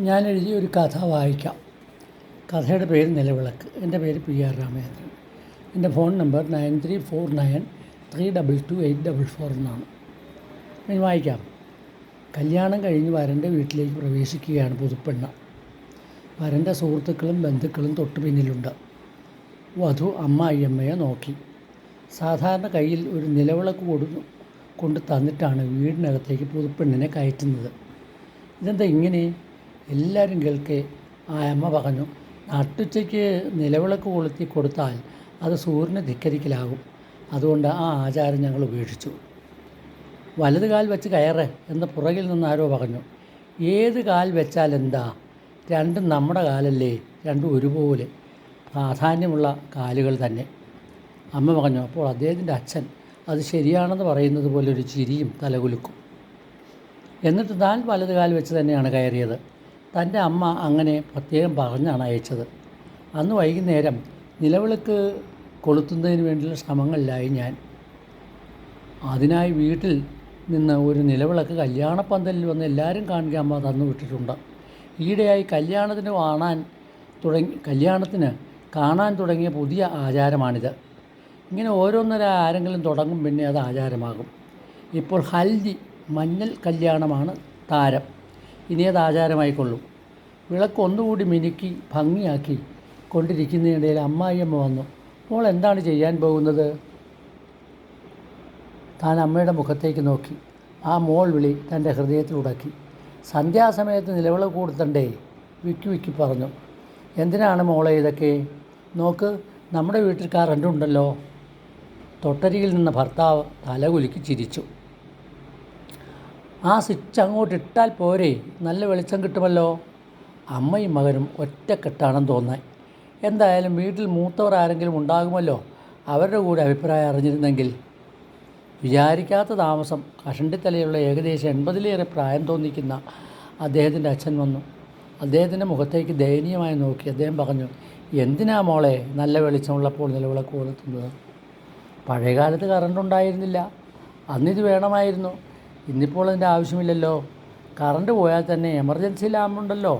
ഞാൻ എഴുതിയ ഒരു കഥ വായിക്കാം. കഥയുടെ പേര് നിലവിളക്ക്. എൻ്റെ പേര് PR രാമചന്ദ്രൻ. എൻ്റെ ഫോൺ നമ്പർ 9349322844 എന്നാണ്. ഞാൻ വായിക്കാം. കല്യാണം കഴിഞ്ഞ് വരൻ്റെ വീട്ടിലേക്ക് പ്രവേശിക്കുകയാണ് പുതുപ്പെണ്ണ്. വരൻ്റെ സുഹൃത്തുക്കളും ബന്ധുക്കളും തൊട്ടു പിന്നിലുണ്ട്. വധു അമ്മായിയമ്മയെ നോക്കി. സാധാരണ കയ്യിൽ ഒരു നിലവിളക്ക് കൊണ്ട് തന്നിട്ടാണ് വീടിനകത്തേക്ക് പുതുപ്പെണ്ണിനെ കയറ്റുന്നത്. ഇതെന്താ ഇങ്ങനെ? എല്ലാവരും കേൾക്കെ ആ അമ്മ പറഞ്ഞു, നട്ടുച്ചയ്ക്ക് നിലവിളക്ക് കൊളുത്തി കൊടുത്താൽ അത് സൂര്യനെ ധിക്കരിക്കലാകും. അതുകൊണ്ട് ആ ആചാരം ഞങ്ങൾ ഉപേക്ഷിച്ചു. വലത് കാൽ വെച്ച് കയറ് എന്ന് പുറകിൽ നിന്ന് ആരോ പറഞ്ഞു. ഏത് കാൽ വെച്ചാൽ എന്താ? രണ്ടും നമ്മുടെ കാലല്ലേ, രണ്ടും ഒരുപോലെ പ്രാധാന്യമുള്ള കാലുകൾ തന്നെ. അമ്മ പറഞ്ഞു. അപ്പോൾ അദ്ദേഹത്തിൻ്റെ അച്ഛൻ അത് ശരിയാണെന്ന് പറയുന്നത് പോലെ ഒരു ചിരിയും തലകുലുക്കും. എന്നിട്ട് താൻ വലത് കാൽ വെച്ച് തന്നെയാണ് കയറിയത്. തൻ്റെ അമ്മ അങ്ങനെ പ്രത്യേകം പറഞ്ഞാണ് അയച്ചത്. അന്ന് വൈകുന്നേരം നിലവിളക്ക് കൊളുത്തുന്നതിന് വേണ്ടിയുള്ള ശ്രമങ്ങളിലായി ഞാൻ. അതിനായി വീട്ടിൽ നിന്ന് ഒരു നിലവിളക്ക് കല്യാണപ്പന്തലിൽ വന്ന് എല്ലാവരും കാണിക്കാൻ അമ്മ തന്നു വിട്ടിട്ടുണ്ട്. ഈയിടെയായി കല്യാണത്തിന് കാണാൻ തുടങ്ങിയ പുതിയ ആചാരമാണിത്. ഇങ്ങനെ ഓരോന്നര ആരെങ്കിലും തുടങ്ങും, പിന്നെ അത് ആചാരമാകും. ഇപ്പോൾ ഹൽദി മഞ്ഞൾ കല്യാണമാണ് താരം. ഇനി അത് ആചാരമായിക്കൊള്ളും. വിളക്ക് ഒന്നുകൂടി മിനുക്കി ഭംഗിയാക്കി കൊണ്ടിരിക്കുന്നതിനിടയിൽ അമ്മായിയമ്മ വന്നു. മോൾ എന്താണ് ചെയ്യാൻ പോകുന്നത്? താൻ അമ്മയുടെ മുഖത്തേക്ക് നോക്കി. ആ മോൾ വിളി തൻ്റെ ഹൃദയത്തിലുടക്കി. സന്ധ്യാസമയത്ത് നിലവിളക്ക് കൊടുത്തണ്ടേ? വിക്കി പറഞ്ഞു. എന്തിനാണ് മോളെ ഇതൊക്കെ? നോക്ക്, നമ്മുടെ വീട്ടിൽ കറണ്ടുണ്ടല്ലോ. തൊട്ടരികിൽ നിന്ന ഭർത്താവ് തലകുലുക്കി ചിരിച്ചു. ആ സ്വിച്ച് അങ്ങോട്ട് ഇട്ടാൽ പോരെ, നല്ല വെളിച്ചം കിട്ടുമല്ലോ. അമ്മയും മകനും ഒറ്റക്കെട്ടാണെന്ന് തോന്നാൻ. എന്തായാലും വീട്ടിൽ മൂത്തവർ ആരെങ്കിലും ഉണ്ടാകുമല്ലോ, അവരുടെ കൂടെ അഭിപ്രായം അറിഞ്ഞിരുന്നെങ്കിൽ. വിചാരിക്കാത്ത താമസം കഷണ്ടിത്തലയുള്ള ഏകദേശം 80-ലേറെ പ്രായം തോന്നിക്കുന്ന അദ്ദേഹത്തിൻ്റെ അച്ഛൻ വന്നു. അദ്ദേഹത്തിൻ്റെ മുഖത്തേക്ക് ദയനീയമായി നോക്കി അദ്ദേഹം പറഞ്ഞു, എന്തിനാ മോളെ നല്ല വെളിച്ചമുള്ളപ്പോൾ നിലവിളക്ക് കൊളുത്തുന്നത്? പഴയകാലത്ത് കറണ്ടുണ്ടായിരുന്നില്ല, അന്നിത് വേണമായിരുന്നു. ഇന്നിപ്പോൾ അതിൻ്റെ ആവശ്യമില്ലല്ലോ. കറണ്ട് പോയാൽ തന്നെ എമർജൻസി ലാമ്പുണ്ടല്ലോ.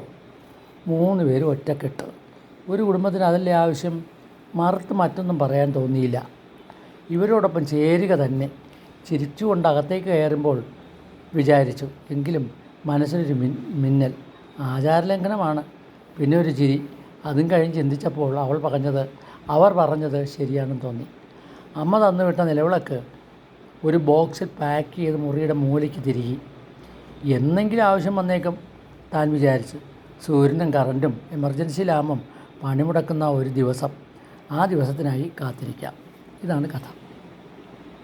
3 പേരും ഒറ്റക്കെട്ട്. ഒരു കുടുംബത്തിന് അതല്ലേ ആവശ്യം. മറുത്ത് മറ്റൊന്നും പറയാൻ തോന്നിയില്ല. ഇവരോടൊപ്പം ചേരുക തന്നെ. ചിരിച്ചുകൊണ്ട് അകത്തേക്ക് കയറുമ്പോൾ വിചാരിച്ചു, എങ്കിലും മനസ്സിനൊരു മിന്നൽ. ആചാരലംഘനമാണ്. പിന്നെ ഒരു ചിരി. അതും കഴിഞ്ഞ് ചിന്തിച്ചപ്പോൾ അവർ പറഞ്ഞത് ശരിയാണെന്ന് തോന്നി. അമ്മ തന്നുവിട്ട നിലവിളക്ക് ഒരു ബോക്സിൽ പാക്ക് ചെയ്ത് മുറിയുടെ മൂലയ്ക്ക് തിരികെ. എന്നെങ്കിലും ആവശ്യം വന്നേക്കും താൻ വിചാരിച്ചു. സൂര്യനും കറണ്ടും എമർജൻസി ലാമ്പും പണിമുടക്കുന്ന ഒരു ദിവസം. ആ ദിവസത്തിനായി കാത്തിരിക്കാം. ഇതാണ് കഥ.